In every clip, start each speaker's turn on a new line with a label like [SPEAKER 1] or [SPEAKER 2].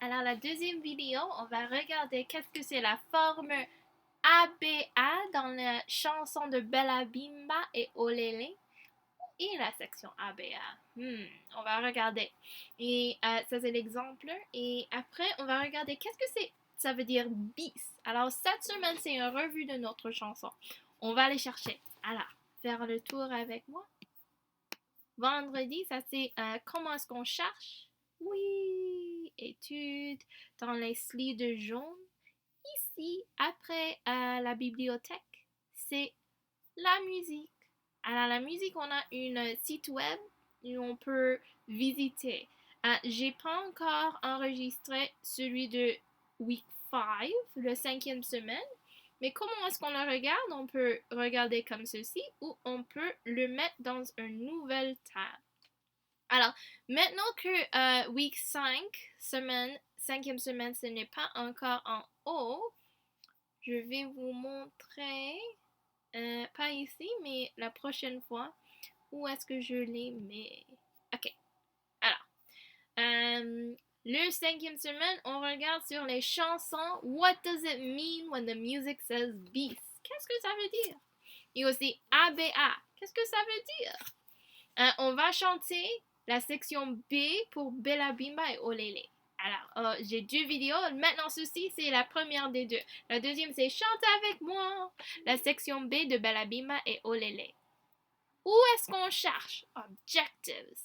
[SPEAKER 1] Alors la deuxième vidéo, on va regarder qu'est-ce que c'est la forme ABA dans la chanson de Bella Bimba et Olélé et la section ABA. On va regarder. Et ça c'est l'exemple. Et après, on va regarder qu'est-ce que c'est. Ça veut dire bis. Alors cette semaine, c'est une revue de notre chanson. On va aller chercher. Alors, faire le tour avec moi. Vendredi, ça c'est comment est-ce qu'on cherche? Oui, études dans les slides jaunes. Ici, après la bibliothèque, c'est la musique. Alors la musique, on a une site web où on peut visiter. J'ai pas encore enregistré celui de week 5, le 5e semaine. Mais comment est-ce qu'on le regarde? On peut regarder comme ceci ou on peut le mettre dans une nouvelle tab. Alors, maintenant que week 5, semaine, 5e semaine, ce n'est pas encore en haut, je vais vous montrer, pas ici, mais la prochaine fois, où est-ce que je les mets. Ok, alors, le 5e semaine, on regarde sur les chansons. What does it mean when the music says bis? Qu'est-ce que ça veut dire? Et aussi ABA. Qu'est-ce que ça veut dire? On va chanter la section B pour Bella Bimba et Olélé. Alors, j'ai deux vidéos. Maintenant, ceci, c'est la première des deux. La deuxième, c'est Chante avec moi. La section B de Bella Bimba et Olélé. Où est-ce qu'on cherche? Objectives.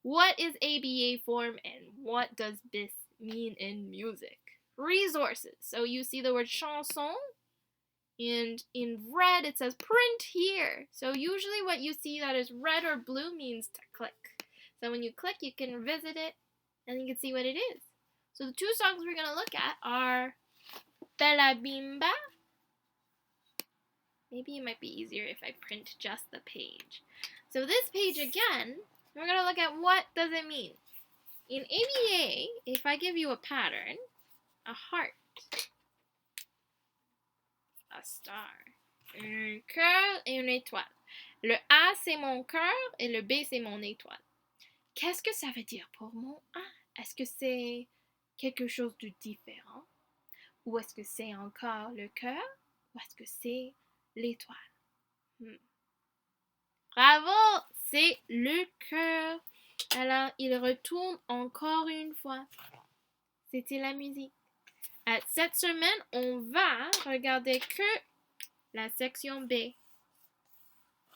[SPEAKER 1] What is ABA form and what does bis mean in music? Resources. So you see the word chanson, and in red it says print here. So usually what you see that is red or blue means to click. So when you click, you can visit it and you can see what it is. So the two songs we're going to look at are Bella Bimba. Maybe it might be easier if I print just the page. So this page again, we're going to look at what does it mean. In ABA, if I give you a pattern, a heart, a star, un cœur et une étoile. Le A, c'est mon cœur et le B, c'est mon étoile. Qu'est-ce que ça veut dire pour mon A? Est-ce que c'est quelque chose de différent? Ou est-ce que c'est encore le cœur? Ou est-ce que c'est l'étoile? Bravo! C'est le cœur. Alors, il retourne encore une fois. C'était la musique. Cette semaine, on va regarder que la section B.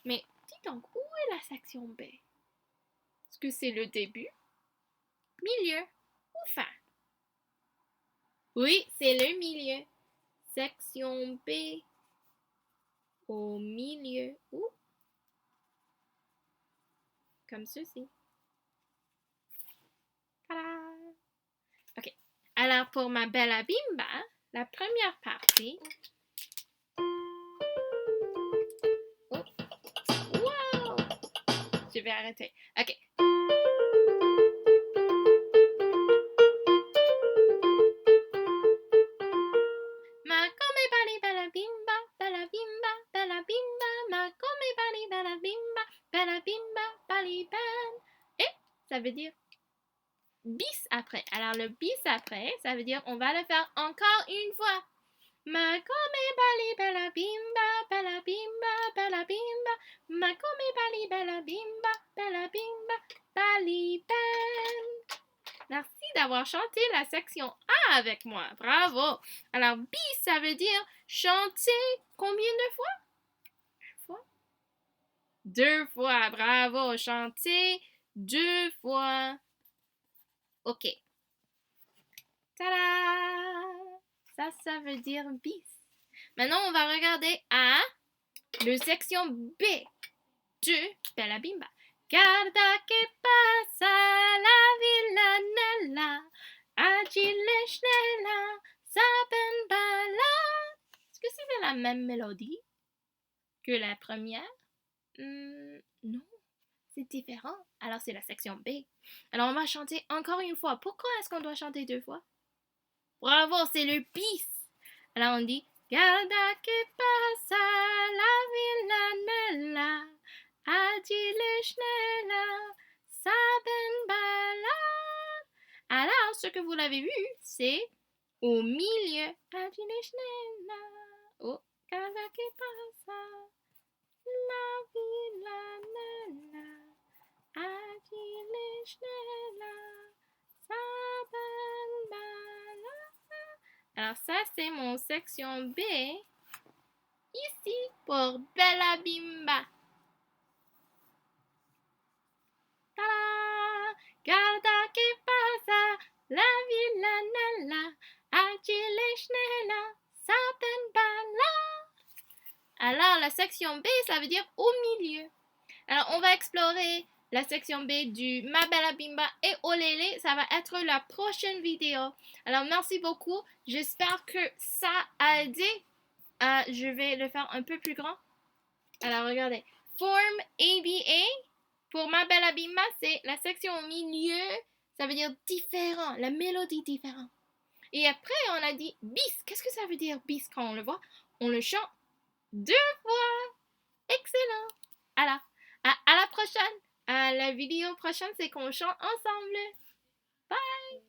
[SPEAKER 1] Mais dis donc, où est la section B? Est-ce que c'est le début, milieu ou fin? Oui, c'est le milieu. Section B au milieu ou comme ceci. Tada! Ok. Alors pour ma Bella Bimba, la première partie. Oh. Wow! Je vais arrêter. Ok. Ma come bali Bella Bimba, Bella Bimba, Bella Bimba, ma come bali Bella Bimba, Bella Bimba, bali ben. Et ça veut dire bis après. Alors le bis après, ça veut dire on va le faire encore une fois. Ma come bali Bella Bimba, Bella Bimba, Bella Bimba, ma come bali Bella Bimba, Bella Bimba, bali ben. Merci d'avoir chanté la section A avec moi. Bravo. Alors, bis, ça veut dire chanter combien de fois? Une fois? Deux fois. Bravo. Chanter deux fois. OK. Tada! Ça veut dire bis. Maintenant, on va regarder A, le section B de Bella Bimba. Guarda che passa la villanella, agile schnella, saben balla. Est-ce que c'est la même mélodie que la première? Non, c'est différent. Alors c'est la section B. Alors on va chanter encore une fois. Pourquoi est-ce qu'on doit chanter deux fois? Bravo, c'est le bis. Alors on dit Guarda che passa la villanella, agile schnella, saben balla. Alors, ce que vous l'avez vu, c'est au milieu. Oh, casa que pasa, la vida, alors ça, c'est mon section B. Ici, pour Bella Bimba. Ta-da! Guarda che pasa, la villa nella, agile schnella, Sapenbala. Alors, la section B, ça veut dire au milieu. Alors, on va explorer la section B du Ma Bella Bimba et Olélé. Ça va être la prochaine vidéo. Alors, merci beaucoup. J'espère que ça a aidé. Je vais le faire un peu plus grand. Alors, regardez. Forme ABA. Pour Ma Bella Bimba, c'est la section au milieu. Ça veut dire différent. La mélodie différente. Et après, on a dit bis. Qu'est-ce que ça veut dire bis quand on le voit? On le chante 2 fois. Excellent. Alors, à la prochaine. La vidéo prochaine, c'est qu'on chante ensemble. Bye!